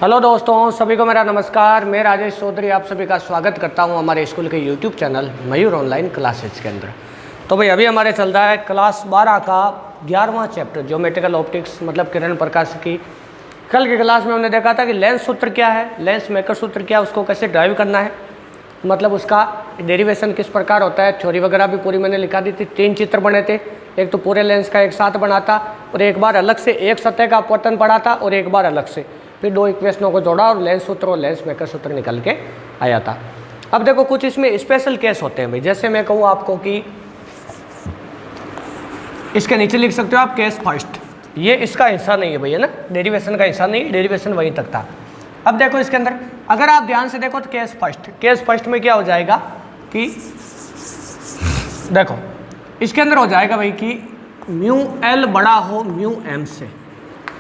Hello दोस्तों, सभी को मेरा नमस्कार। मैं राजेश चौधरी आप सभी का स्वागत करता हूं हमारे स्कूल के यूट्यूब चैनल मयूर ऑनलाइन क्लासेज के अंदर। तो भाई अभी हमारे चल रहा है क्लास 12 का 11वां चैप्टर ज्योमेट्रिकल ऑप्टिक्स मतलब किरण प्रकाश की। कल की क्लास में हमने देखा था कि लेंस सूत्र क्या है, लेंस मेकर सूत्र क्या है, उसको कैसे ड्राइव करना है, मतलब उसका डेरिवेशन किस प्रकार होता है। थ्योरी वगैरह भी पूरी मैंने लिखा दी थी। 3 चित्र बने थे, एक तो पूरे लेंस का एक साथ बना था और एक बार अलग से एक सतह का अपवर्तन पड़ा था और एक बार अलग से, फिर 2 इक्वेशनों को जोड़ा और लेंस सूत्र और लेंस मेकर सूत्र निकल के आया था। अब देखो कुछ इसमें स्पेशल केस होते हैं भाई। जैसे मैं कहूँ आपको कि इसके नीचे लिख सकते हो आप केस फर्स्ट, ये इसका हिस्सा नहीं है भैया ना, डेरिवेशन का हिस्सा नहीं, डेरिवेशन वहीं तक था। अब देखो इसके अंदर अगर आप ध्यान से देखो तो केस फर्स्ट में क्या हो जाएगा कि देखो इसके अंदर हो जाएगा भाई कि म्यू एल बड़ा हो म्यू एम से।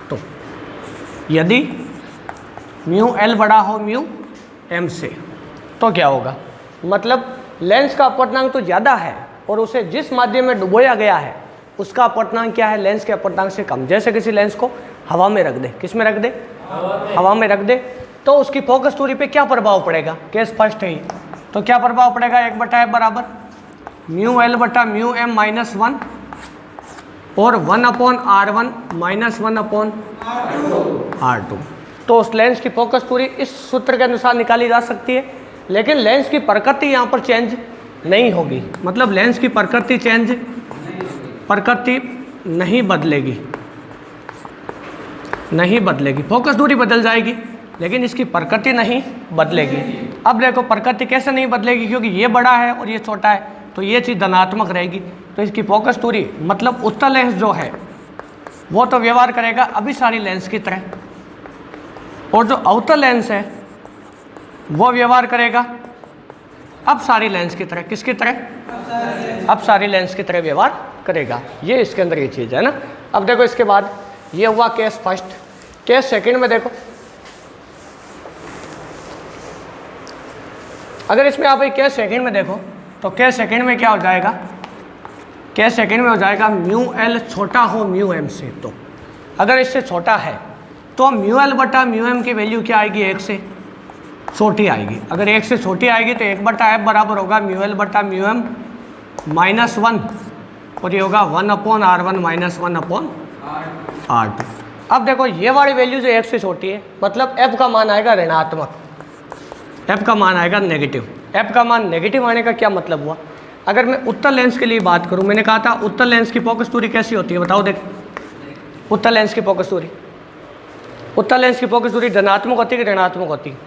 तो यदि म्यू एल बड़ा हो म्यू एम से तो क्या होगा, मतलब लेंस का अपवर्तनांक तो ज़्यादा है और उसे जिस माध्यम में डुबोया गया है उसका अपवर्तनांक क्या है, लेंस के अपवर्तनांक से कम। जैसे किसी लेंस को हवा में रख दे, किस में रख दे, हवा में रख दे, तो उसकी फोकस दूरी पे क्या प्रभाव पड़ेगा, केस फर्स्ट है ही, तो क्या प्रभाव पड़ेगा 1/f बराबर म्यू एल बटा म्यू एम माइनस 1 और 1/r1 माइनस 1/r2। तो उस लेंस की फोकस दूरी इस सूत्र के अनुसार निकाली जा सकती है, लेकिन लेंस की प्रकृति यहाँ पर चेंज नहीं होगी, मतलब लेंस की प्रकृति नहीं बदलेगी, फोकस दूरी बदल जाएगी लेकिन इसकी प्रकृति नहीं बदलेगी। अब देखो प्रकृति कैसे नहीं बदलेगी, क्योंकि ये बड़ा है और ये छोटा है तो ये चीज़ धनात्मक रहेगी, तो इसकी फोकस दूरी मतलब उत्तल लेंस जो है वो तो व्यवहार करेगा अभिसारी लेंस की तरह, और जो अवतल लेंस है वो व्यवहार करेगा अपसारी लेंस की तरह। किसकी तरह, अपसारी लेंस की तरह व्यवहार करेगा। ये इसके अंदर ये चीज़ है ना। अब देखो इसके बाद ये हुआ केस फर्स्ट। केस सेकंड में देखो, अगर इसमें आप एक केस सेकंड में देखो तो केस सेकंड में क्या हो जाएगा, केस सेकंड में हो जाएगा म्यू एल छोटा हो म्यू एम से। तो अगर इससे छोटा है तो म्यू एल बटा म्यू एम की वैल्यू क्या आएगी, 1 से छोटी आएगी। अगर 1 से छोटी आएगी तो 1/f बराबर होगा म्यू एल बटा म्यू एम माइनस 1 और ये होगा 1/r1 माइनस 1/r2। अब देखो ये वाली वैल्यू जो 1 से छोटी है मतलब f का मान आएगा ऋणात्मक, f का मान आएगा नेगेटिव। f का मान नेगेटिव आने का क्या मतलब हुआ, अगर मैं उत्तल लेंस के लिए बात करूं, मैंने कहा था उत्तल लेंस की फोकस दूरी कैसी होती है, बताओ देख। उत्तल लेंस की फोकस दूरी, उत्तल लेंस की फोकस दूरी धनात्मक होती है कि ऋणात्मक होती है?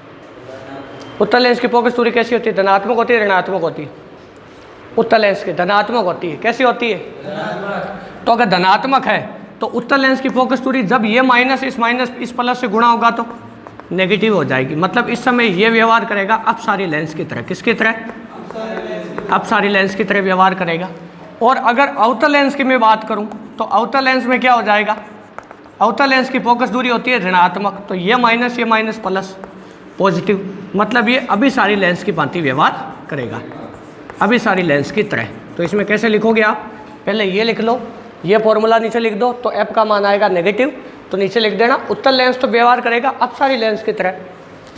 उत्तल लेंस की फोकस दूरी कैसी होती है, धनात्मक होती है ऋणात्मक होती है? उत्तल लेंस की धनात्मक होती है। कैसी होती है, तो अगर धनात्मक है तो उत्तल लेंस की फोकस दूरी जब ये माइनस इस प्लस से गुणा होगा तो नेगेटिव हो जाएगी, मतलब इस समय ये व्यवहार करेगा अपसारी लेंस की तरह। किसकी तरह, अपसारी लेंस की तरह व्यवहार करेगा। और अगर अवतल लेंस की मैं बात करूं तो अवतल लेंस में क्या हो जाएगा, अवतल लेंस की फोकस दूरी होती है ऋणात्मक, तो ये माइनस प्लस पॉजिटिव, मतलब ये अभिसारी लेंस की भांति व्यवहार करेगा, अभिसारी लेंस की तरह। तो इसमें कैसे लिखोगे आप, पहले ये लिख लो, ये फॉर्मूला नीचे लिख दो, तो f का मान आएगा नेगेटिव, तो नीचे लिख देना उत्तल लेंस तो व्यवहार करेगा अपसारी लेंस की तरह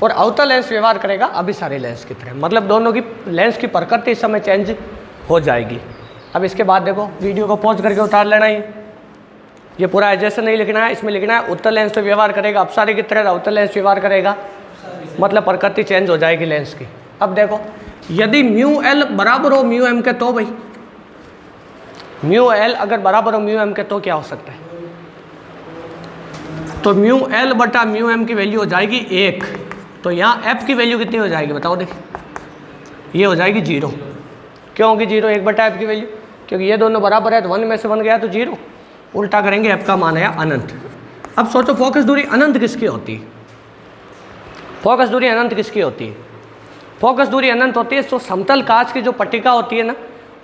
और अवतल लेंस व्यवहार करेगा अभिसारी लेंस की तरह, मतलब दोनों की लेंस की प्रकृति इस समय चेंज हो जाएगी। अब इसके बाद देखो वीडियो को पॉज करके उतार लेना, ये पूरा जैसे नहीं लिखना है, इसमें लिखना है उत्तल लेंस तो व्यवहार करेगा अपसारी की तरह, अवतल लेंस व्यवहार करेगा, मतलब प्रकृति चेंज हो जाएगी लेंस की। अब देखो यदि म्यू एल बराबर हो म्यू एम के, तो भाई म्यू एल अगर बराबर हो म्यू एम के तो क्या हो सकता है, तो म्यू एल बटा म्यू एम की वैल्यू हो जाएगी 1, तो यहाँ एफ की वैल्यू कितनी हो जाएगी बताओ देखिए, ये हो जाएगी 0। क्यों होगी 0, 1/f की वैल्यू, क्योंकि ये दोनों बराबर है तो 1 में से 1 गया तो 0, उल्टा करेंगे एफ का मान आया अनंत। अब सोचो फोकस दूरी अनंत किसकी होती है, फोकस दूरी अनंत किसकी होती है, फोकस दूरी अनंत होती है तो समतल कांच की जो पट्टिका होती है ना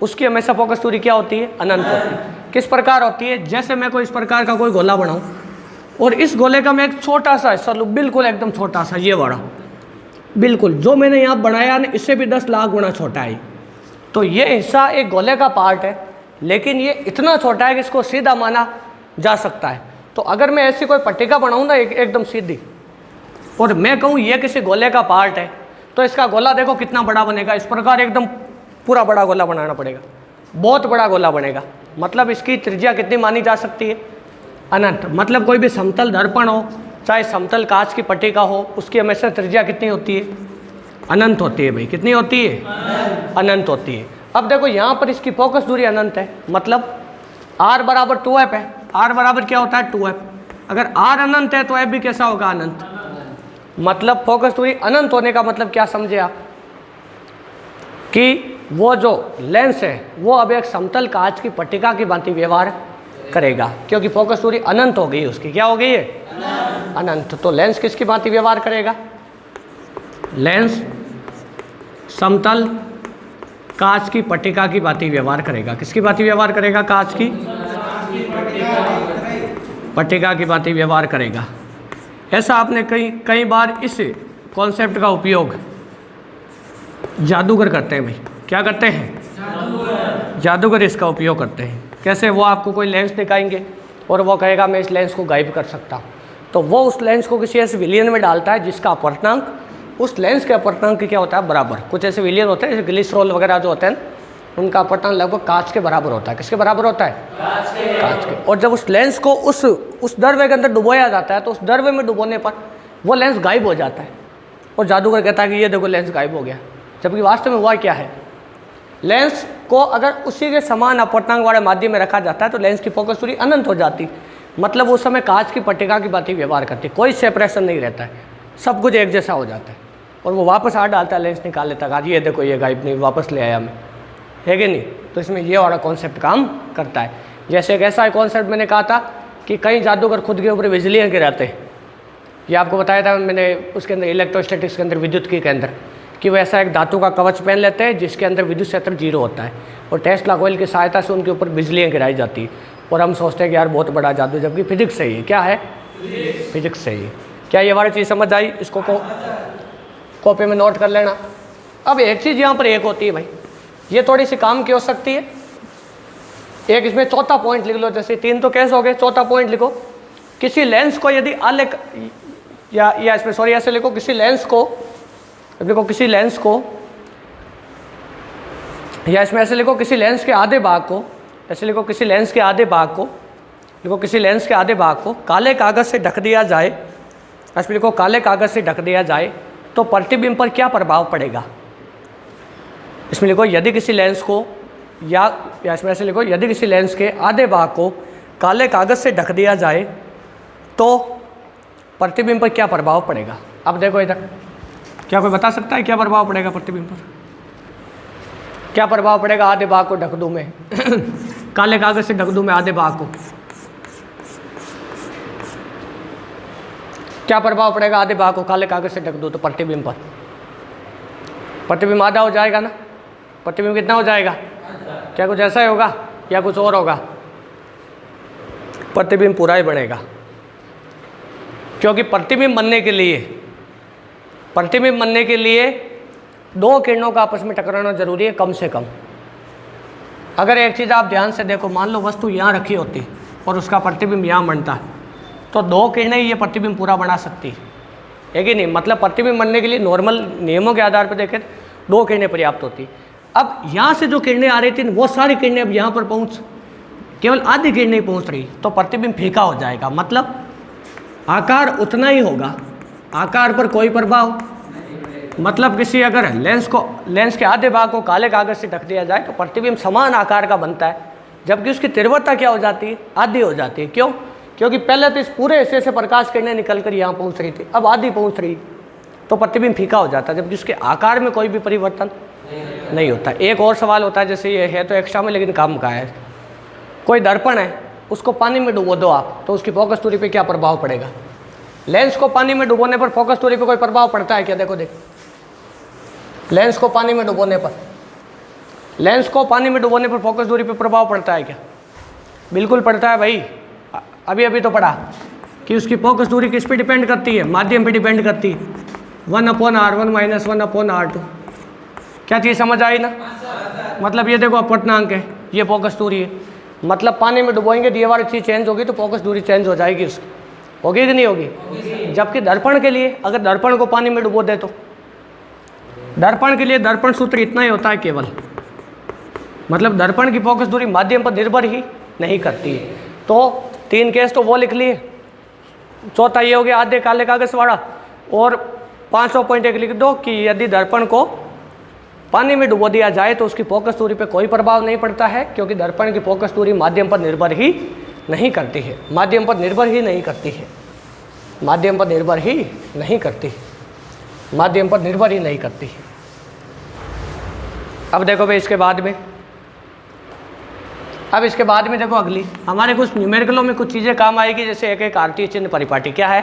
उसकी हमेशा फोकस दूरी क्या होती है, अनंत होती है। किस प्रकार होती है, जैसे मैं कोई इस प्रकार का कोई गोला बनाऊं और इस गोले का मैं एक छोटा सा हिस्सा लूँ, बिल्कुल एकदम छोटा सा, ये बड़ा बिल्कुल जो मैंने यहाँ बनाया ना इससे भी 10 लाख गुना छोटा है, तो ये हिस्सा एक गोले का पार्ट है, लेकिन ये इतना छोटा है कि इसको सीधा माना जा सकता है। तो अगर मैं ऐसी कोई पट्टिका बनाऊँ ना एकदम सीधी, और मैं कहूँ ये किसी गोले का पार्ट है, तो इसका गोला देखो कितना बड़ा बनेगा। इस प्रकार एकदम पूरा बड़ा गोला बनाना पड़ेगा, बहुत बड़ा गोला बनेगा। मतलब इसकी त्रिज्या कितनी मानी जा सकती है? अनंत। मतलब कोई भी समतल दर्पण हो, चाहे समतल कांच की पट्टिका हो, उसकी हमेशा त्रिज्या कितनी होती है? अनंत होती है भाई। कितनी होती है? अनंत होती है। अब देखो यहाँ पर इसकी फोकस दूरी अनंत है, मतलब r बराबर 2f है। r बराबर क्या होता है? 2f। अगर r अनंत है तो f भी कैसा होगा? अनंत। मतलब फोकस दूरी अनंत होने का मतलब क्या समझे आप? कि वो जो लेंस है वो अब एक समतल कांच की पट्टिका की भांति व्यवहार करेगा, क्योंकि फोकस दूरी अनंत हो गई उसकी। क्या हो गई है? अनंत। तो लेंस किसकी भांति व्यवहार करेगा? लेंस समतल कांच की पट्टिका की भांति व्यवहार करेगा। किसकी भांति व्यवहार करेगा? कांच की पट्टिका की भांति व्यवहार करेगा। ऐसा आपने कई बार इस कॉन्सेप्ट का उपयोग जादूगर करते हैं भाई। क्या करते हैं? जादूगर इसका उपयोग करते हैं। कैसे? वो आपको कोई लेंस दिखाएंगे और वो कहेगा मैं इस लेंस को गायब कर सकता हूँ, तो वो उस लेंस को किसी ऐसे विलियन में डालता है जिसका अपवर्तनांक उस लेंस के अपवर्तनांक की क्या होता है? बराबर। कुछ ऐसे विलियन होते हैं जैसे ग्लिसरॉल वगैरह जो होते हैं, उनका अपवर्तनांक लगभग कांच के बराबर होता है। किसके बराबर होता है? कांच के। और जब उस लेंस को उस द्रव्य के अंदर डुबोया जाता है तो उस द्रव्य में डुबोने पर वो लेंस गायब हो जाता है, और जादूगर कहता है कि ये देखो लेंस गायब हो गया। जबकि वास्तव में हुआ क्या है? लेंस को अगर उसी के समान अपवर्तनांक वाले माध्यम में रखा जाता है तो लेंस की फोकस दूरी अनंत हो जाती। मतलब उस समय कांच की पट्टिका की भांति व्यवहार करती, कोई सेपरेशन नहीं रहता है, सब कुछ एक जैसा हो जाता है। और वो वापस आ डालता है, लेंस निकाल लेता है, आज ये देखो ये गायब नहीं, वापस ले आया मैं, है कि नहीं? तो इसमें ये वाला कॉन्सेप्ट काम करता है। जैसे एक ऐसा कॉन्सेप्ट मैंने कहा था कि कई जादूगर खुद के ऊपर बिजलियाँ गिराते हैं। ये आपको बताया था मैंने उसके अंदर इलेक्ट्रोस्टैटिक्स के अंदर, विद्युत के अंदर, कि वो ऐसा एक धातु का कवच पहन लेते हैं जिसके अंदर विद्युत क्षेत्र 0 होता है, और टेस्ला कॉइल की सहायता से उनके ऊपर बिजलियाँ गिराई जाती है। और हम सोचते हैं कि यार बहुत बड़ा जादू, जबकि फिजिक्स सही है। क्या है? फिजिक्स सही है। क्या ये वाली चीज़ समझ आई? इसको कॉपी में नोट कर लेना। अब एक चीज़ यहाँ पर एक होती है भाई, ये थोड़ी सी काम की हो सकती है। एक इसमें चौथा पॉइंट लिख लो, जैसे 3 तो कैसे हो गए, चौथा पॉइंट लिखो। किसी लेंस को यदि या इसमें सॉरी ऐसे लिखो, किसी लेंस को देखो, किसी लेंस को, या इसमें ऐसे लिखो किसी लेंस के आधे भाग को, ऐसे लिखो किसी लेंस के आधे भाग को, लिखो किसी लेंस के आधे भाग को काले कागज़ से ढक दिया जाए, इसमें लिखो काले कागज़ से ढक दिया जाए तो प्रतिबिंब पर क्या प्रभाव पड़ेगा? इसमें लिखो यदि किसी लेंस को, या इसमें ऐसे लिखो यदि किसी लेंस के आधे भाग को काले कागज़ से ढक दिया जाए तो प्रतिबिंब पर क्या प्रभाव पड़ेगा? अब देखो इधर, क्या कोई बता सकता है क्या प्रभाव पड़ेगा प्रतिबिंब पर? क्या प्रभाव पड़ेगा? आधे भाग को ढक दूं मैं काले कागज से ढक दूं मैं आधे भाग को, क्या प्रभाव पड़ेगा? आधे भाग को काले कागज से ढक दूं तो प्रतिबिंब पर, प्रतिबिंब आधा हो जाएगा ना? प्रतिबिंब कितना हो जाएगा? क्या कुछ ऐसा ही होगा या कुछ और होगा? प्रतिबिंब पूरा ही बनेगा, क्योंकि प्रतिबिंब बनने के लिए 2 किरणों का आपस में टकराना जरूरी है कम से कम। अगर एक चीज़ आप ध्यान से देखो, मान लो वस्तु यहाँ रखी होती और उसका प्रतिबिंब यहाँ बनता, तो 2 किरणें ये प्रतिबिंब पूरा बना सकती है कि नहीं? मतलब प्रतिबिंब बनने के लिए नॉर्मल नियमों के आधार पर देखें 2 किरणें पर्याप्त होती। अब यहाँ से जो किरणें आ रही थी वो सारी किरणें अब यहाँ पर केवल आधी किरणें पहुँच रही, तो प्रतिबिंब फीका हो जाएगा। मतलब आकार उतना ही होगा, आकार पर कोई प्रभाव, मतलब किसी अगर लेंस के आधे भाग को काले कागज से ढक दिया जाए तो प्रतिबिंब समान आकार का बनता है, जबकि उसकी तीव्रता क्या हो जाती है? आधी हो जाती है। क्यों? क्योंकि पहले तो इस पूरे हिस्से से प्रकाश किरणें निकल कर यहाँ पहुँच रही थी, अब आधी पहुँच रही, तो प्रतिबिंब फीका हो जाता है, जबकि उसके आकार में कोई भी परिवर्तन नहीं होता। एक और सवाल होता है, जैसे ये है तो एक्स्ट्रा में लेकिन काम का है, कोई दर्पण है उसको पानी में डुबो दो आप, तो उसकी फोकस दूरी पे क्या प्रभाव पड़ेगा? लेंस को पानी में डुबोने पर फोकस दूरी पे कोई प्रभाव पड़ता है क्या? देखो लेंस को पानी में डुबोने पर फोकस दूरी पे प्रभाव पड़ता है क्या? बिल्कुल पड़ता है भाई। अभी तो पढ़ा कि उसकी फोकस दूरी किस पे डिपेंड करती है? माध्यम पे डिपेंड करती है, 1/r1 - 1/r2। क्या चीज़ समझ आई ना? मतलब ये देखो अपवर्तनांक है, ये फोकस दूरी है, मतलब पानी में डुबोएंगे तो ये वाली चीज़ चेंज होगी तो फोकस दूरी चेंज हो जाएगी उसकी। होगी कि नहीं होगी? जबकि दर्पण के लिए, अगर दर्पण को पानी में डुबो दे तो दर्पण के लिए दर्पण सूत्र इतना ही होता है केवल, मतलब दर्पण की फोकस दूरी माध्यम पर निर्भर ही नहीं करती है। तो 3 केस तो वो लिख लिए, चौथा ये हो गया आधे काले कागज वाला, और 5.1 लिख दो कि यदि दर्पण को पानी में डुबो दिया जाए तो उसकी फोकस दूरी पर कोई प्रभाव नहीं पड़ता है, क्योंकि दर्पण की फोकस दूरी माध्यम पर निर्भर ही नहीं करती है, माध्यम पर निर्भर ही नहीं करती है, माध्यम पर निर्भर ही नहीं करती, माध्यम पर निर्भर ही नहीं करती है। अब देखो भाई इसके बाद में, अब इसके बाद में देखो अगली हमारे कुछ न्यूमेरिकलों में कुछ चीज़ें काम आएगी, जैसे एक कार्तीय चिन्ह परिपाटी। क्या है?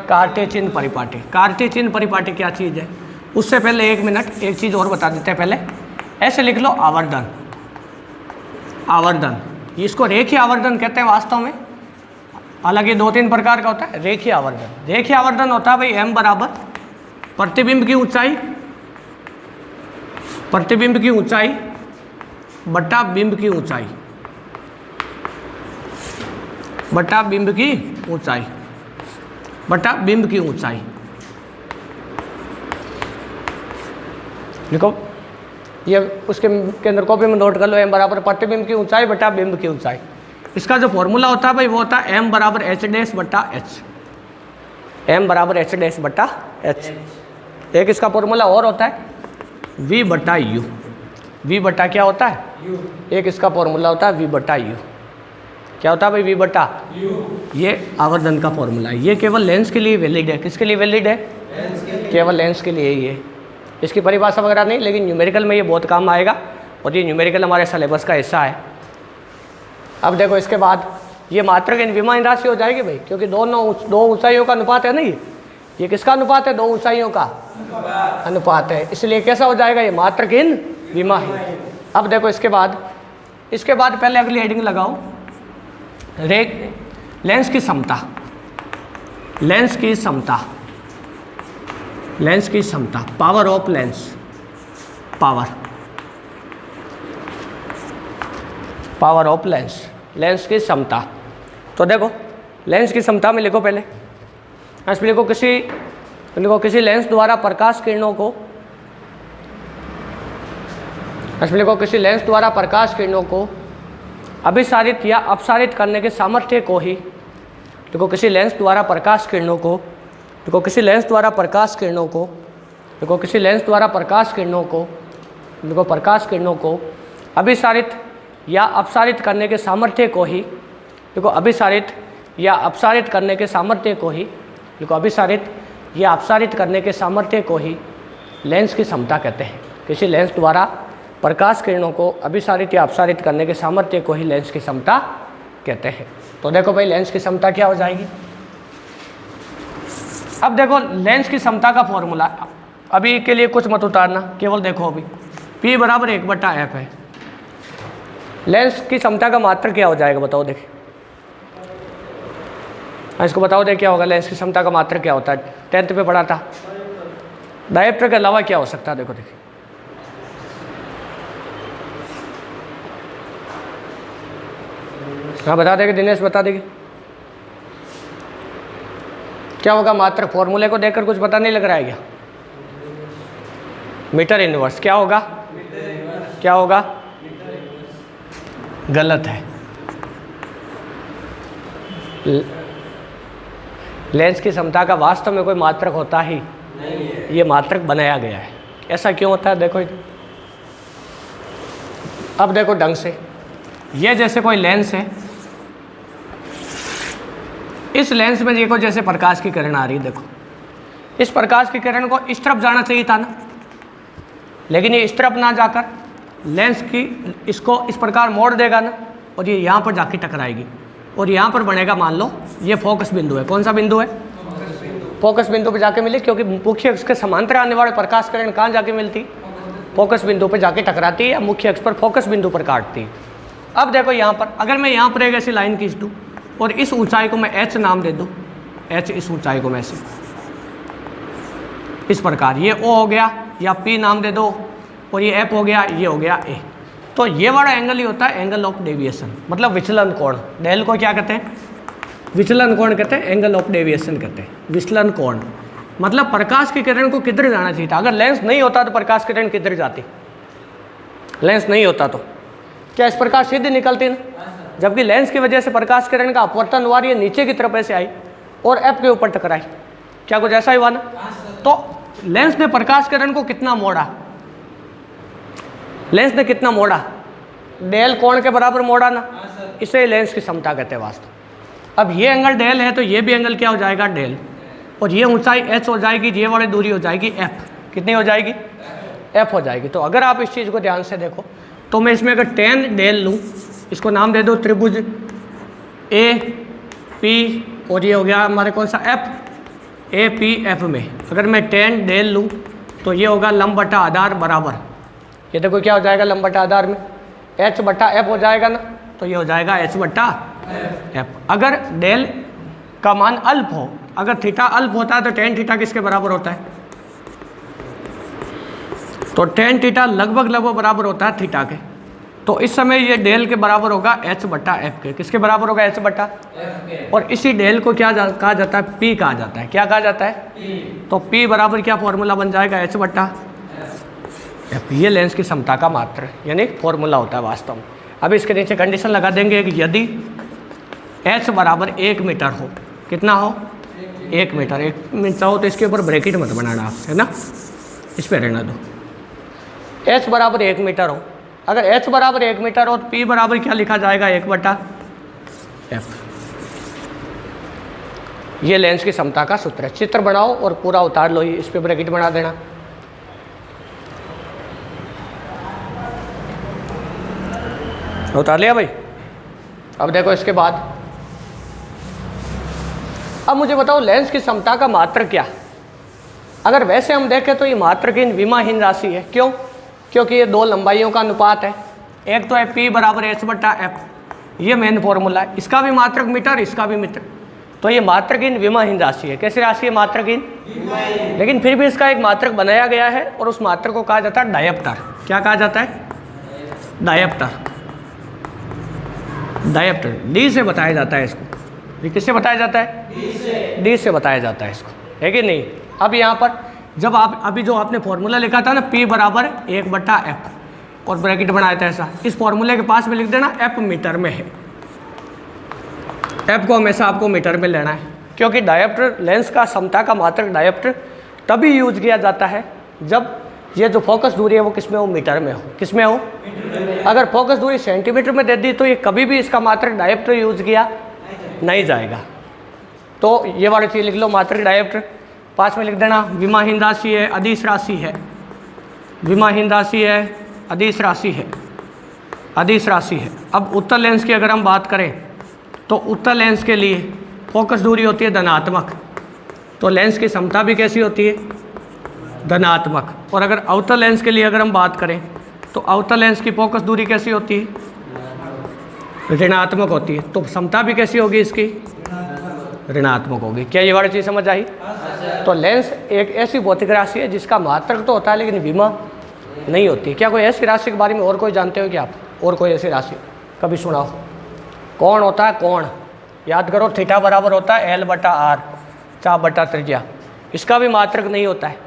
कार्तीय चिन्ह परिपाटी। कार्तीय चिन्ह परिपाटी क्या चीज़ है? उससे पहले 1 मिनट एक चीज़ और बता देते हैं। पहले ऐसे लिख लो आवर्धन, आवर्धन, इसको रेखीय आवर्धन कहते हैं वास्तव में। हालांकि 2-3 प्रकार का होता है रेखीय आवर्धन। रेखीय आवर्धन होता है भाई m बराबर प्रतिबिंब की ऊंचाई, प्रतिबिंब की ऊंचाई बटा बिंब की ऊंचाई, बटा बिंब की ऊंचाई, बटा बिंब की ऊंचाई। देखो ये उसके अंदर कॉपी में नोट कर लो, m बराबर प्रतिबिंब की ऊंचाई बटा बिंब की ऊंचाई। इसका जो फॉर्मूला होता है भाई वो होता है m बराबर h डैश बटा h, m बराबर h डैश बटा h। एक इसका फॉर्मूला और होता है v बटा u, v बटा क्या होता है? एक इसका फॉर्मूला होता है v बटा u। क्या होता है भाई? v बटा u। ये आवर्धन का फॉर्मूला है। ये केवल लेंस के लिए वैलिड है। किसके लिए वैलिड है? केवल लेंस के लिए ही है। इसकी परिभाषा वगैरह नहीं, लेकिन न्यूमेरिकल में ये बहुत काम आएगा, और ये न्यूमेरिकल हमारे सिलेबस का हिस्सा है। अब देखो इसके बाद ये मात्रक इन विमान राशि हो जाएगी भाई, क्योंकि दो ऊंचाइयों का अनुपात है ना। ये किसका अनुपात है? 2 ऊंचाइयों का अनुपात है, इसलिए कैसा हो जाएगा? ये मात्रक इन विमा है। अब देखो इसके बाद पहले अगली हेडिंग लगाओ, लेंस की समता, लेंस की समता, लेंस की समता, power of lens, power, power of lens, lens की समता। तो देखो लेंस की समता में लिखो पहले, इसमें लिखो किसी लेंस द्वारा प्रकाश किरणों को, इसमें लिखो किसी लेंस द्वारा प्रकाश किरणों को अभिसारित या अपसारित करने के सामर्थ्य को ही, देखो किसी लेंस द्वारा प्रकाश किरणों को, देखो किसी लेंस द्वारा प्रकाश किरणों को, देखो किसी लेंस द्वारा प्रकाश किरणों को, देखो प्रकाश किरणों को अभिसारित या अपसारित करने के सामर्थ्य को ही, देखो अभिसारित या अपसारित करने के सामर्थ्य को ही, देखो अभिसारित या अपसारित करने के सामर्थ्य को ही लेंस की समता कहते हैं। किसी लेंस द्वारा प्रकाश किरणों को अभिसारित या अपसारित करने के सामर्थ्य को ही लेंस की समता कहते हैं। तो देखो भाई लेंस की समता क्या हो जाएगी? अब देखो लेंस की समता का फॉर्मूला, अभी के लिए कुछ मत उतारना, केवल देखो अभी P बराबर 1/f है। लेंस की समता का मात्रक क्या हो जाएगा? बताओ देखिए, इसको बताओ दे क्या होगा? लेंस की क्षमता का मात्रक क्या होता है? 10th पे पढ़ा था। डायोप्टर के अलावा क्या हो सकता है? देखो देखिए, हाँ बता देंगे, दिनेश बता देंगे क्या होगा मात्रक? फॉर्मूले को देखकर कुछ पता नहीं लग रहा है क्या? Metre inverse. क्या होगा? क्या होगा? गलत है। लेंस की क्षमता का वास्तव में कोई मात्रक होता ही नहीं है। ये मात्रक बनाया गया है। ऐसा क्यों होता है? देखो अब देखो ढंग से, ये जैसे कोई लेंस है, इस लेंस में देखो जैसे प्रकाश की किरण आ रही है, देखो इस प्रकाश की किरण को इस तरफ जाना चाहिए था ना, लेकिन ये इस तरफ ना जाकर लेंस की इसको इस प्रकार मोड़ देगा ना, और ये यहाँ पर जाके टकराएगी और यहाँ पर बनेगा, मान लो ये फोकस बिंदु है। कौन सा बिंदु है? फोकस बिंदु पे जाके मिले, क्योंकि मुख्य अक्ष के समांतर आने वाले प्रकाश किरण कहाँ जाके मिलती? फोकस बिंदु पे जाके टकराती है या मुख्य अक्ष पर फोकस बिंदु पर काटती है। अब देखो यहाँ पर, अगर मैं यहाँ पर एक ऐसी लाइन खींच दूँ और इस ऊंचाई को मैं h नाम दे दूँ, h इस ऊंचाई को मैं ऐसे इस प्रकार, ये O हो गया, या P नाम दे दो, और ये F हो गया, ये हो गया A। तो ये वाला एंगल ही होता है एंगल ऑफ डेविएशन, मतलब विचलन कोण। डेल को क्या कहते हैं? विचलन कोण कहते हैं, एंगल ऑफ डेविएशन कहते हैं, विचलन कोण। मतलब प्रकाश की किरण को किधर जाना चाहिए था, अगर लेंस नहीं होता तो प्रकाश किरण किधर जाती, लेंस नहीं होता तो क्या इस प्रकार सीधे निकलती ना, जबकि लेंस की वजह से प्रकाश किरण का अपवर्तन हुआ, ये नीचे की तरफ ऐसे आई और एफ के ऊपर टकराई, क्या कुछ ऐसा ही हुआ ना। तो लेंस ने प्रकाश किरण को कितना मोड़ा, लेंस ने कितना मोड़ा, डेल कोण के बराबर मोड़ा ना, इसे लेंस की समता कहते हैं वास्तव। अब ये एंगल डेल है तो ये भी एंगल क्या हो जाएगा, डेल, और ये ऊंचाई एच हो जाएगी, ये वाली दूरी हो जाएगी एफ, कितनी हो जाएगी, एफ हो जाएगी। तो अगर आप इस चीज़ को ध्यान से देखो तो मैं इसमें अगर टेन डेल लूँ, इसको नाम दे दो त्रिभुज ए पी, और ये हो गया हमारे कौन सा एफ, ए पी एफ में अगर मैं टेन डेल लूँ तो ये होगा लंब बटा आधार बराबर, ये देखो क्या हो जाएगा लंब बटा आधार में एच बटा एफ हो जाएगा ना, तो ये हो जाएगा एच बटा एफ। अगर डेल का मान अल्प हो, अगर थीटा अल्प होता है तो टेन थीटा किसके बराबर होता है, तो टेन थीटा लगभग बराबर होता है थीटा के, तो इस समय ये डेल के बराबर होगा एच बटा एफ के, किसके बराबर होगा, एच बटा एफ के। और इसी डेल को क्या कहा जाता है, पी कहा जाता है, क्या कहा जाता है, पी। तो पी बराबर क्या फॉर्मूला बन जाएगा, एच बटा एफ। ये लेंस की समता का मात्र यानी फॉर्मूला होता है वास्तव में। अब इसके नीचे कंडीशन लगा देंगे कि यदि एच बराबर 1 मीटर हो, कितना हो, 1 मीटर, 1 मीटर हो तो इसके ऊपर ब्रैकेट मत बनाना आप, है ना, इस पर रहना दो। एच बराबर 1 मीटर हो, अगर एच बराबर 1 मीटर हो तो पी बराबर क्या लिखा जाएगा, 1 बटा एफ। ये लेंस की समता का सूत्र है। चित्र बनाओ और पूरा उतार लो, इस पे ब्रैकेट बना देना। उतार लिया भाई। अब देखो इसके बाद, अब मुझे बताओ लेंस की समता का मात्रक क्या। अगर वैसे हम देखें तो ये मात्रकहीन विमाहीन राशि है। क्यों? क्योंकि ये दो लंबाइयों का अनुपात है। एक तो है P बराबर एच बटा एफ, ये मेन फॉर्मूला है। इसका भी मात्रक मीटर, इसका भी मीटर, तो ये मात्रकहीन विमाहीन राशि है। कैसी राशि है? मात्रकहीन। लेकिन फिर भी इसका एक मात्रक बनाया गया है और उस मात्रक को कहा जाता है डायप्टर। क्या कहा जाता है? डायप्टर। डायप्टर डी से बताया जाता है इसको। ये किससे बताया जाता है? डी से बताया जाता है इसको, है कि नहीं। अब यहाँ पर जब आप अभी जो आपने फॉर्मूला लिखा था ना, P बराबर 1 बटा एफ और ब्रैकेट बनाया था ऐसा, इस फॉर्मूले के पास में लिख देना एफ मीटर में है। एफ को हमेशा आपको मीटर में लेना है, क्योंकि डायप्टर लेंस का समता का मात्रक डायप्टर तभी यूज किया जाता है जब ये जो फोकस दूरी है वो किस में हो? मीटर में हो। किस में हो? अगर फोकस दूरी सेंटीमीटर में दे दी तो ये कभी भी इसका मात्रक डायप्टर यूज किया नहीं जाएगा। तो ये वाली चीज़ लिख लो, मात्रक डायप्टर। पास में लिख देना विमाहीन राशि है, अदिश राशि है। विमाहीन राशि है, अदिश राशि है, अदिश राशि है। अब उत्तल लेंस की अगर हम बात करें तो उत्तल लेंस के लिए फोकस दूरी होती है धनात्मक, तो लेंस की समता भी कैसी होती है? धनात्मक। और अगर अवतल लेंस के लिए अगर हम बात करें तो अवतल लेंस की फोकस दूरी कैसी होती है? ऋणात्मक होती है। तो समता भी कैसी होगी इसकी? ऋणात्मक होगी। क्या ये वाली चीज़ समझ आई? तो लेंस एक ऐसी भौतिक राशि है जिसका मात्रक तो होता है लेकिन विमा नहीं होती। क्या कोई ऐसी राशि के बारे में और कोई जानते हो क्या आप? और कोई ऐसी राशि कभी सुना हो? कौन होता है? कौन? याद करो, थीटा बराबर होता है एल बटा आर, चाप बटा त्रिज्या। इसका भी मात्रक नहीं होता है,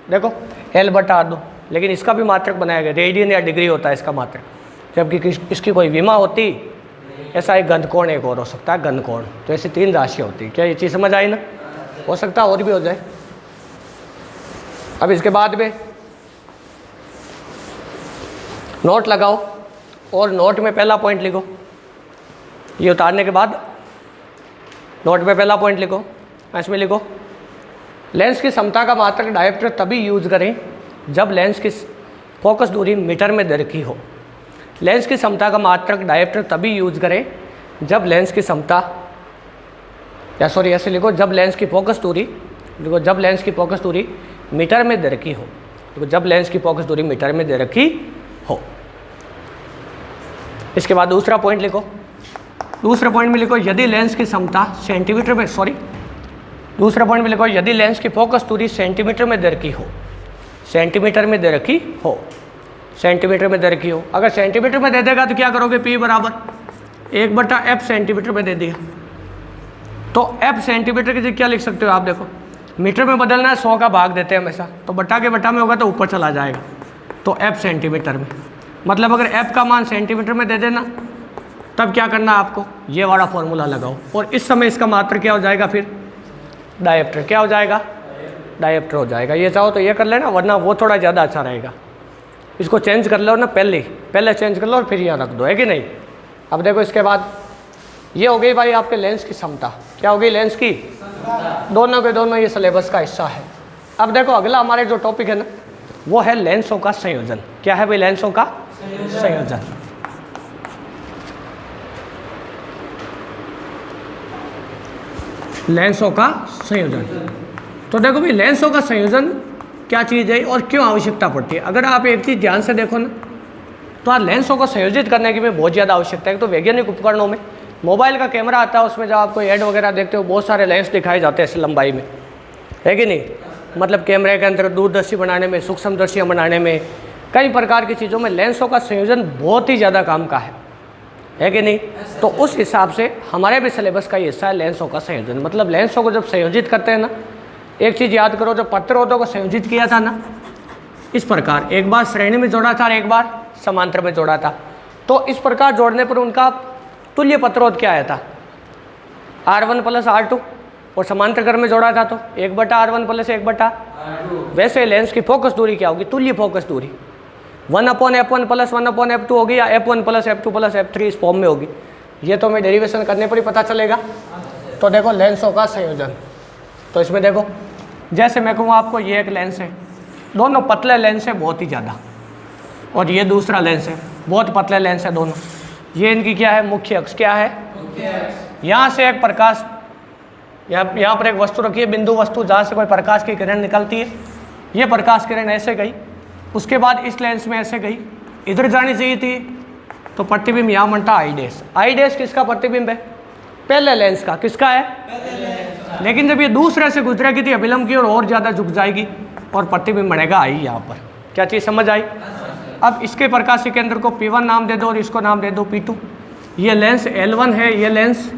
देखो एल बटा आर दो, लेकिन इसका भी मात्रक बनाया गया, रेडियन या डिग्री होता है इसका मात्रक, जबकि इसकी कोई विमा होती। ऐसा एक गंधकोण एक और हो सकता है, गंधकोण। तो ऐसी 3 राशियाँ होती है। क्या ये चीज़ समझ आई ना? हो सकता है और भी हो जाए। अब इसके बाद में नोट लगाओ और नोट में पहला पॉइंट लिखो। ये उतारने के बाद नोट में पहला पॉइंट लिखो, इसमें लिखो लेंस की समता का मात्रक डायप्टर तभी यूज करें जब लेंस की फोकस दूरी मीटर में दे रखी हो। लेंस की समता का मात्रक डायप्टर तभी यूज करें जब लेंस की समता, या सॉरी ऐसे लिखो, जब लेंस की फोकस दूरी, देखो जब लेंस की फोकस दूरी मीटर में दे रखी हो। देखो जब लेंस की फोकस दूरी मीटर में दे रखी हो। इसके बाद दूसरा पॉइंट लिखो। दूसरे पॉइंट में लिखो यदि लेंस की समता सेंटीमीटर में, सॉरी दूसरे पॉइंट में लिखो यदि लेंस की फोकस दूरी सेंटीमीटर में दे रखी हो। सेंटीमीटर में दे रखी हो, सेंटीमीटर में दे रखी हो। अगर सेंटीमीटर में दे देगा तो क्या करोगे? P बराबर 1 बटा एफ सेंटीमीटर में दे दिया, तो f सेंटीमीटर की जगह क्या लिख सकते हो आप, देखो मीटर में बदलना है, 100 का भाग देते हैं हमेशा, तो बटा के बटा में होगा तो ऊपर चला जाएगा, तो f सेंटीमीटर में। मतलब अगर f का मान सेंटीमीटर में दे देना, तब क्या करना आपको, ये वाला फॉर्मूला लगाओ, और इस समय इसका मात्र क्या हो जाएगा, फिर डायप्टर क्या हो जाएगा, डायप्टर हो जाएगा। ये चाहो तो ये कर लेना, वरना वो थोड़ा ज़्यादा अच्छा रहेगा। इसको चेंज कर लो ना, पहले चेंज कर लो और फिर यहाँ रख दो, है कि नहीं। अब देखो इसके बाद ये हो गई भाई आपके लेंस की क्षमता, क्या हो गई, लेंस की, दोनों के दोनों ये सिलेबस का हिस्सा है। अब देखो अगला हमारे जो टॉपिक है ना, वो है लेंसों का संयोजन। क्या है भाई, लेंसों का संयोजन। लेंसों का संयोजन, तो देखो भाई लेंसों का संयोजन क्या चीज़ है और क्यों आवश्यकता पड़ती है। अगर आप एक चीज़ ध्यान से देखो ना, तो आज लेंसों को संयोजित करने की भी बहुत ज़्यादा आवश्यकता है। तो वैज्ञानिक उपकरणों में मोबाइल का कैमरा आता है, उसमें जब आप कोई ऐड वगैरह देखते हो, बहुत सारे लेंस दिखाए जाते हैं इस लंबाई में, है कि नहीं। मतलब कैमरे के अंदर दूरदर्शी बनाने में, सूक्ष्मदर्शियाँ बनाने में, कई प्रकार की चीज़ों में लेंसों का संयोजन बहुत ही ज़्यादा काम का है कि नहीं। तो उस हिसाब से हमारे भी सिलेबस का ये हिस्सा है लेंसों का संयोजन। मतलब लेंसों को जब संयोजित करते हैं ना, एक चीज़ याद करो, जब पत्रों को संयोजित किया था ना, इस प्रकार एक बार श्रेणी में जोड़ा था और एक बार समांतर में जोड़ा था। तो इस प्रकार जोड़ने पर उनका तुल्य पत्रोद क्या आया था, R1 + R2, और समांतर क्रम में जोड़ा था तो 1/R1 + 1/R2। वैसे लेंस की फोकस दूरी क्या होगी, तुल्य फोकस दूरी 1/F1 + 1/F2 होगी, या F1 + F2 + F3 इस फॉर्म में होगी। ये तो हमें डेरिवेशन करने पर ही पता चलेगा। तो देखो लेंसों का संयोजन, तो इसमें देखो जैसे मैं कहूँ आपको, ये एक लेंस है, दोनों पतले लेंस है बहुत ही ज़्यादा, और ये दूसरा लेंस है, बहुत पतले लेंस है दोनों। ये इनकी क्या है, मुख्य अक्ष क्या है, यहाँ से एक प्रकाश, यहाँ पर एक वस्तु रखी है, बिंदु वस्तु, जहाँ से कोई प्रकाश की किरण निकलती है। ये प्रकाश किरण ऐसे गई, उसके बाद इस लेंस में ऐसे गई, इधर जानी चाहिए थी, तो प्रतिबिंब यहाँ बनता आई डैश। आई डैश किसका प्रतिबिंब है, पहले लेंस का। किसका है, लेकिन जब ये दूसरे से गुजरेगी तो अभिलंब की और ज़्यादा झुक जाएगी और प्रतिबिंब बनेगा आई। यहाँ पर क्या चीज़ समझ आई। अब इसके प्रकाशीय केंद्र को P1 नाम दे दो और इसको नाम दे दो P2। ये लेंस L1 है, ये लेंस,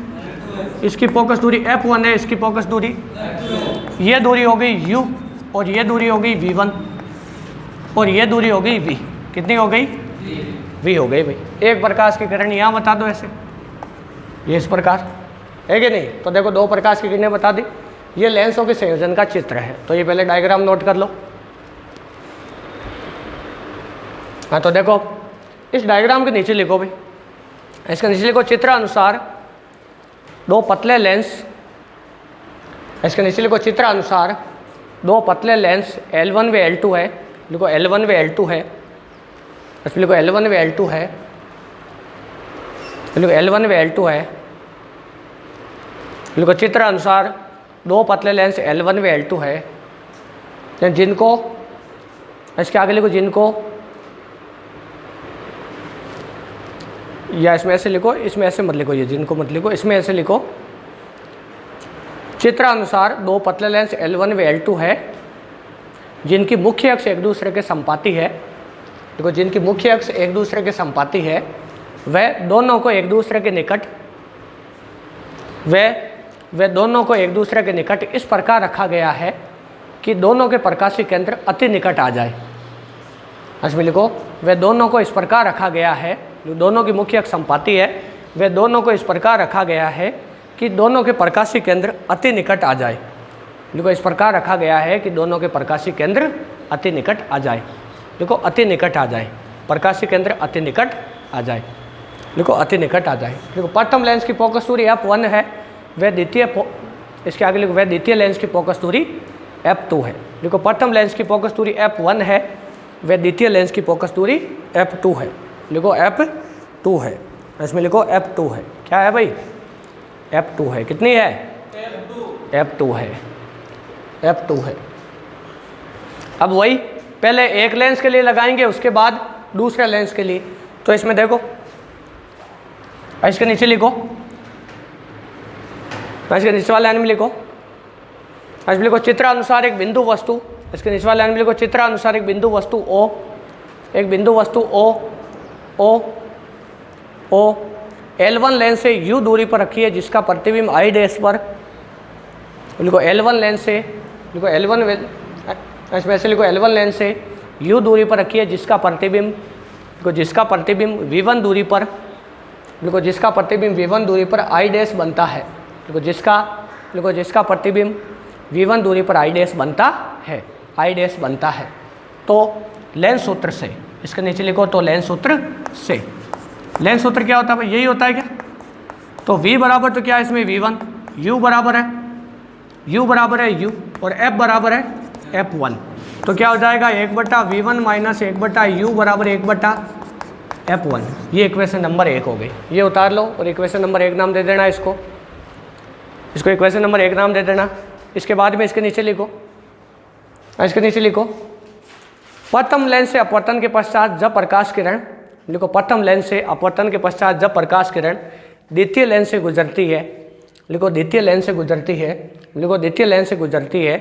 इसकी फोकस दूरी F1 है, इसकी फोकस दूरी, ये दूरी हो गई U, और ये दूरी हो गई V1, और ये दूरी हो गई V। कितनी हो गई, V हो गई भाई। एक प्रकाश की किरण यहाँ बता दो ऐसे, ये इस प्रकार, है कि नहीं। तो देखो दो प्रकाश की किरणें बता दी। ये लेंसों के संयोजन का चित्र है, तो ये पहले डायग्राम नोट कर लो। हाँ तो देखो इस डायग्राम के नीचे लिखो भाई, इसके नीचे लिखो चित्रानुसार दो पतले लेंस, इसके नीचे लिखो चित्रानुसार दो पतले लेंस L1 व L2 है, लिखो L1 व L2 है, इसमें लिखो L1 व L2 है, लिखो L1 व L2 है, लिखो चित्रानुसार दो पतले लेंस L1 व L2 है, जिनको, इसके आगे लिखो जिनको, या इसमें ऐसे लिखो, इसमें ऐसे मत लिखो, ये जिनको मत लिखो, इसमें ऐसे लिखो, चित्रानुसार दो पतले लेंस L1 व L2 है, जिनकी मुख्य अक्ष एक दूसरे के संपाती है। देखो जिनकी मुख्य अक्ष एक दूसरे के संपाती है, वह दोनों को एक दूसरे के निकट, वे दोनों को एक दूसरे के निकट इस प्रकार रखा गया है कि दोनों के प्रकाशीय केंद्र अति निकट आ जाए। इसमें लिखो, वे दोनों को इस प्रकार रखा गया है, दोनों की मुख्य अक्ष संपाती है, वे दोनों को इस प्रकार रखा गया है कि दोनों के प्रकाशीय केंद्र अति निकट आ जाए। देखो इस प्रकार रखा गया है कि दोनों के प्रकाशीय केंद्र अति निकट आ जाए। देखो अति निकट आ जाए, प्रकाशीय केंद्र अति निकट आ जाए, देखो अति निकट आ जाए। देखो प्रथम लेंस की फोकस दूरी F1 है, वह द्वितीय, इसके आगे लिखो, वह द्वितीय लेंस की फोकस दूरी F2 है। देखो प्रथम लेंस की फोकस दूरी F1 है, वह द्वितीय लेंस की फोकस दूरी F2 है। लिखो F2 है, इसमें लिखो F2 है। क्या है भाई, F2 है। कितनी है, F2 है, F2 है। अब वही पहले एक लेंस के लिए लगाएंगे, उसके बाद दूसरे लेंस के लिए। तो इसमें देखो, इसके नीचे लिखो, इसके नीचे वाले लाइन में लिखो, इसमें लिखो चित्रानुसार एक बिंदु वस्तु, इसके नीचे वाले लाइन में लिखो चित्रानुसार एक बिंदु वस्तु O, एक बिंदु वस्तु O L1 लेंस से U दूरी पर रखी है, जिसका प्रतिबिंब I डैश पर लिखो L1 लेंस से, लिखो L1 इसमें ऐसे लिखो L1 लेंस से U दूरी पर रखिए जिसका प्रतिबिंब, लिखो जिसका प्रतिबिंब V1 दूरी पर, लिखो जिसका प्रतिबिंब V1 दूरी पर I डैश बनता है, लिखो जिसका प्रतिबिंब V1 दूरी पर I डैश बनता है, I डैश बनता है। तो लेंस सूत्र से, इसके नीचे लिखो तो लेंस सूत्र से, लेंस सूत्र क्या होता है भाई, यही होता है क्या। तो V बराबर तो क्या है इसमें V1, U बराबर है U और F बराबर है F1। तो क्या हो जाएगा 1/V1 माइनस 1/U बराबर 1/F1। ये इक्वेशन नंबर 1 हो गई, ये उतार लो और इक्वेशन नंबर 1 नाम दे देना इसको इक्वेशन नंबर 1 नाम दे देना। इसके बाद में इसके नीचे लिखो प्रथम लेंस से अपवर्तन के पश्चात जब प्रकाश किरण, लिखो प्रथम लेंस से अपवर्तन के पश्चात जब प्रकाश किरण द्वितीय लेंस से गुजरती है, लिखो द्वितीय लेंस से गुजरती है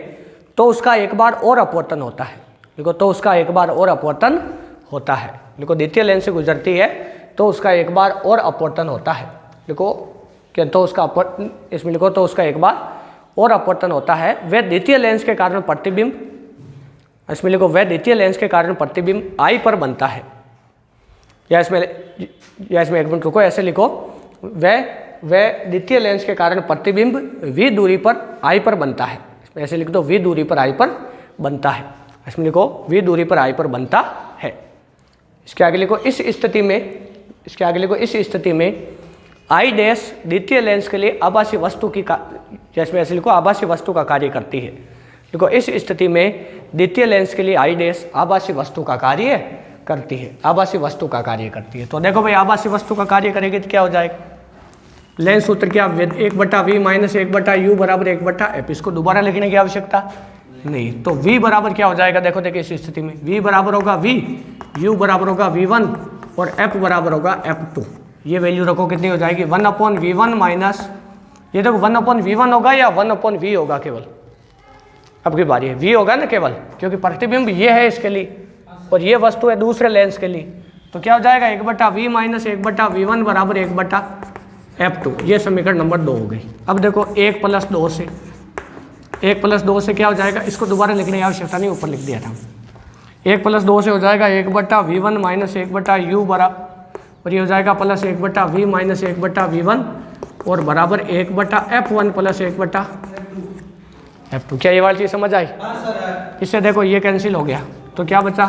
तो उसका एक बार और अपवर्तन होता है, लिखो तो उसका एक बार और अपवर्तन होता है, लिखो द्वितीय लेंस से गुजरती है तो उसका एक बार और अपवर्तन होता है, लिखो क्या तो उसका अपवर्तन, इसमें लिखो तो उसका एक बार और अपवर्तन होता है। वह द्वितीय लेंस के कारण प्रतिबिंब, इसमें लिखो वह द्वितीय लेंस के कारण प्रतिबिंब I पर बनता है, या इसमें एक मिनट रुको, ऐसे लिखो वह द्वितीय लेंस के कारण प्रतिबिंब V दूरी पर I पर बनता है, ऐसे लिख दो V दूरी पर I पर बनता है, इसमें लिखो V दूरी पर I पर बनता है। इसके आगे लिखो इस स्थिति में I डैश द्वितीय लेंस के लिए आभासी वस्तु की जैसे ऐसे लिखो आभासी वस्तु का कार्य करती है, देखो इस स्थिति में द्वितीय लेंस के लिए I डैश आभासी वस्तु का कार्य करती है, तो देखो भाई आभासी वस्तु का कार्य करेगी तो क्या हो जाएगा, लेंस सूत्र क्या 1/V माइनस 1/U बराबर 1/F। इसको दोबारा लिखने की आवश्यकता नहीं, तो V बराबर क्या हो जाएगा, देखो इस स्थिति में V बराबर होगा V, U बराबर होगा V1 और F बराबर होगा F2। ये वैल्यू रखो कितनी हो जाएगी 1/V1 माइनस, ये देखो 1/V1 होगा या 1/V होगा, केवल अब की बारी है V होगा ना केवल, क्योंकि प्रतिबिंब ये है इसके लिए और ये वस्तु है दूसरे लेंस के लिए। तो क्या हो जाएगा 1/V माइनस 1/V1 बराबर 1/F2। ये समीकरण नंबर 2 हो गई। अब देखो 1 + 2 से क्या हो जाएगा, इसको दोबारा लिखने की आवश्यकता नहीं, ऊपर लिख दिया था। 1 + 2 से हो जाएगा 1/V1 माइनस 1/U बराबर, और ये हो जाएगा प्लस 1/V माइनस 1/V1 और बराबर 1/F1 प्लस 1/F2। क्या ये वाली चीज़ समझ आई? इससे देखो ये कैंसिल हो गया, तो क्या बचा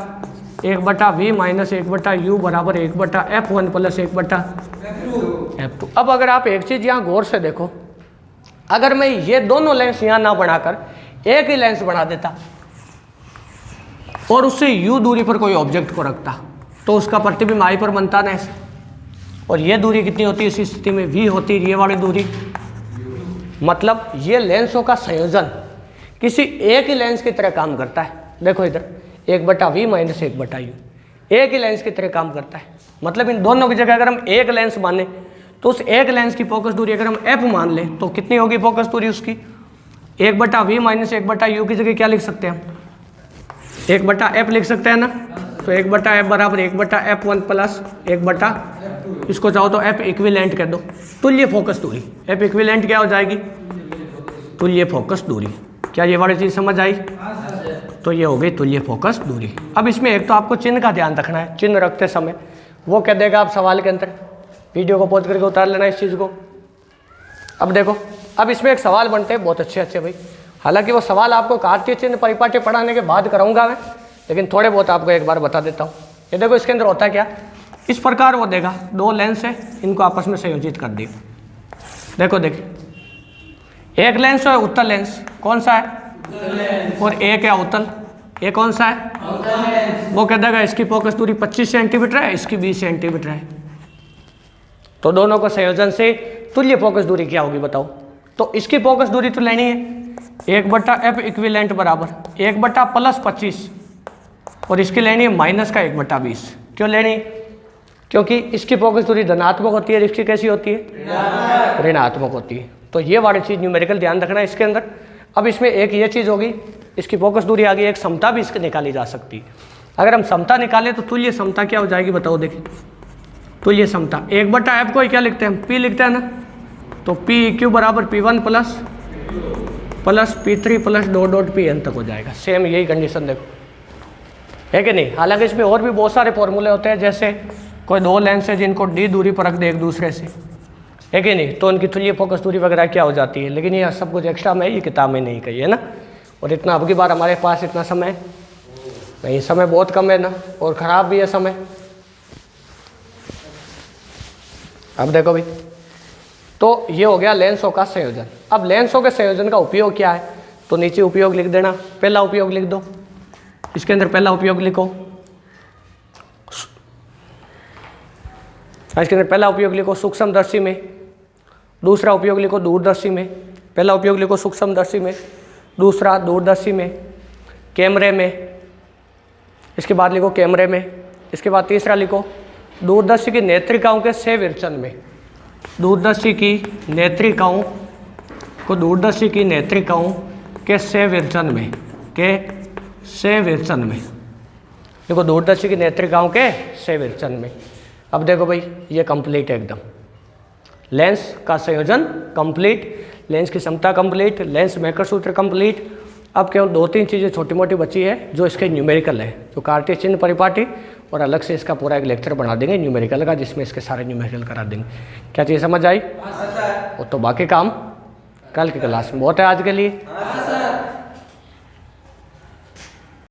1/V माइनस 1/U बराबर 1/F1 प्लस 1/F2। अब अगर आप एक चीज़ यहाँ गौर से देखो, अगर मैं ये दोनों लेंस यहाँ ना बनाकर एक ही लेंस बना देता और उससे U दूरी पर कोई ऑब्जेक्ट को रखता तो उसका प्रतिबिंब I पर बनता ना ऐसे, और ये दूरी कितनी होती है इस स्थिति में V होती है, ये वाली दूरी, मतलब ये लेंसों का संयोजन किसी एक ही लेंस की तरह काम करता है। देखो इधर 1/V माइनस 1/U एक ही लेंस की तरह काम करता है, मतलब इन दोनों की जगह अगर हम एक लेंस माने तो उस एक लेंस की फोकस दूरी अगर हम F मान लें तो कितनी होगी फोकस दूरी उसकी, 1/V माइनस 1/U की जगह क्या लिख सकते हैं हम, 1/F लिख सकते हैं ना। तो 1/F बराबर 1/F1 प्लस 1/, इसको चाहो तो F इक्विवेलेंट कर दो, तुल्य फोकस दूरी। F इक्विवेलेंट क्या हो जाएगी, तुल्य फोकस दूरी। क्या ये वाली चीज़ समझ आई? तो ये हो गई तुल्य फोकस दूरी। अब इसमें एक तो आपको चिन्ह का ध्यान रखना है, चिन्ह रखते समय वो कह देगा आप सवाल के अंदर, वीडियो को पॉज करके उतार लेना इस चीज़ को। अब देखो, अब इसमें एक सवाल बनते हैं बहुत अच्छे भाई, हालांकि वो सवाल आपको कार्तीय चिन्ह परिपाटी पढ़ाने के बाद कराऊंगा मैं, लेकिन थोड़े बहुत आपको एक बार बता देता हूँ। ये देखो इसके अंदर होता है क्या, इस प्रकार वो देगा, दो लेंस है, इनको आपस में संयोजित कर दिए। देखो देखिए, एक लेंस है उत्तल लेंस, कौन सा है, और एक है अवतल, ये कौन सा है, वो कह देगा इसकी फोकस दूरी 25 सेंटीमीटर है, इसकी 20 सेंटीमीटर है। तो दोनों को संयोजन से तुल्य फोकस दूरी क्या होगी बताओ। तो इसकी फोकस दूरी तो लेनी है 1/F इक्विवेलेंट बराबर 1/+25 और इसकी लेनी है माइनस का 1/20। क्यों लेनी? क्योंकि इसकी फोकस दूरी धनात्मक होती है, इसकी कैसी होती है, ऋणात्मक होती है। तो ये वाली चीज़ न्यूमेरिकल ध्यान रखना है इसके अंदर। अब इसमें एक ये चीज़ होगी, इसकी फोकस दूरी आ गई, एक समता भी इसकी निकाली जा सकती है। अगर हम समता निकालें तो तुल्य समता क्या हो जाएगी बताओ। देखिए तुल्य समता 1/F को क्या लिखते हैं हम, P लिखते हैं ना, तो PQ बराबर P1 plus plus P3 plus dot dot Pn तक हो जाएगा। सेम यही कंडीशन देखो, है कि नहीं। हालांकि इसमें और भी बहुत सारे फॉर्मूले होते हैं, जैसे कोई दो लेंस है जिनको d दूरी पर रख दे एक दूसरे से, है कि नहीं, तो उनकी तुल्य फोकस दूरी वगैरह क्या हो जाती है। लेकिन ये सब कुछ एक्स्ट्रा में ये किताब में नहीं कही है ना। और इतना अब की बार हमारे पास इतना समय नहीं, समय बहुत कम है ना, और ख़राब भी है समय। अब देखो भाई, तो ये हो गया लेंसों का संयोजन। अब लेंसों के संयोजन का उपयोग क्या है, तो नीचे उपयोग लिख देना। पहला उपयोग लिख दो, इसके अंदर पहला उपयोग लिखो, इसके अंदर पहला उपयोग लिखो सूक्ष्मदर्शी में, दूसरा उपयोग लिखो दूरदर्शी में। पहला उपयोग लिखो सूक्ष्मदर्शी में, दूसरा दूरदर्शी में, कैमरे में, इसके बाद लिखो कैमरे में, इसके बाद तीसरा लिखो दूरदर्शी की नेत्रिकाओं के संविर्चन में। दूरदर्शी की नेत्रिकाओं को दूरदर्शी की नेत्रिकाओं के संविर्चन में, के संविर्चन में, देखो दूरदर्शी की नेत्रिकाओं के संविर्चन में। अब देखो भाई ये कंप्लीट है एकदम, लेंस का संयोजन कंप्लीट, लेंस की क्षमता कंप्लीट, लेंस मेकर सूत्र कंप्लीट। अब केवल दो तीन चीज़ें छोटी मोटी बची है जो इसके न्यूमेरिकल है, जो कार्तीय चिन्ह परिपाटी, और अलग से इसका पूरा एक लेक्चर बना देंगे न्यूमेरिकल का, जिसमें इसके सारे न्यूमेरिकल करा देंगे। क्या चीज़ समझ आई? वो तो बाकी काम कल की क्लास में बहुत है आज के लिए।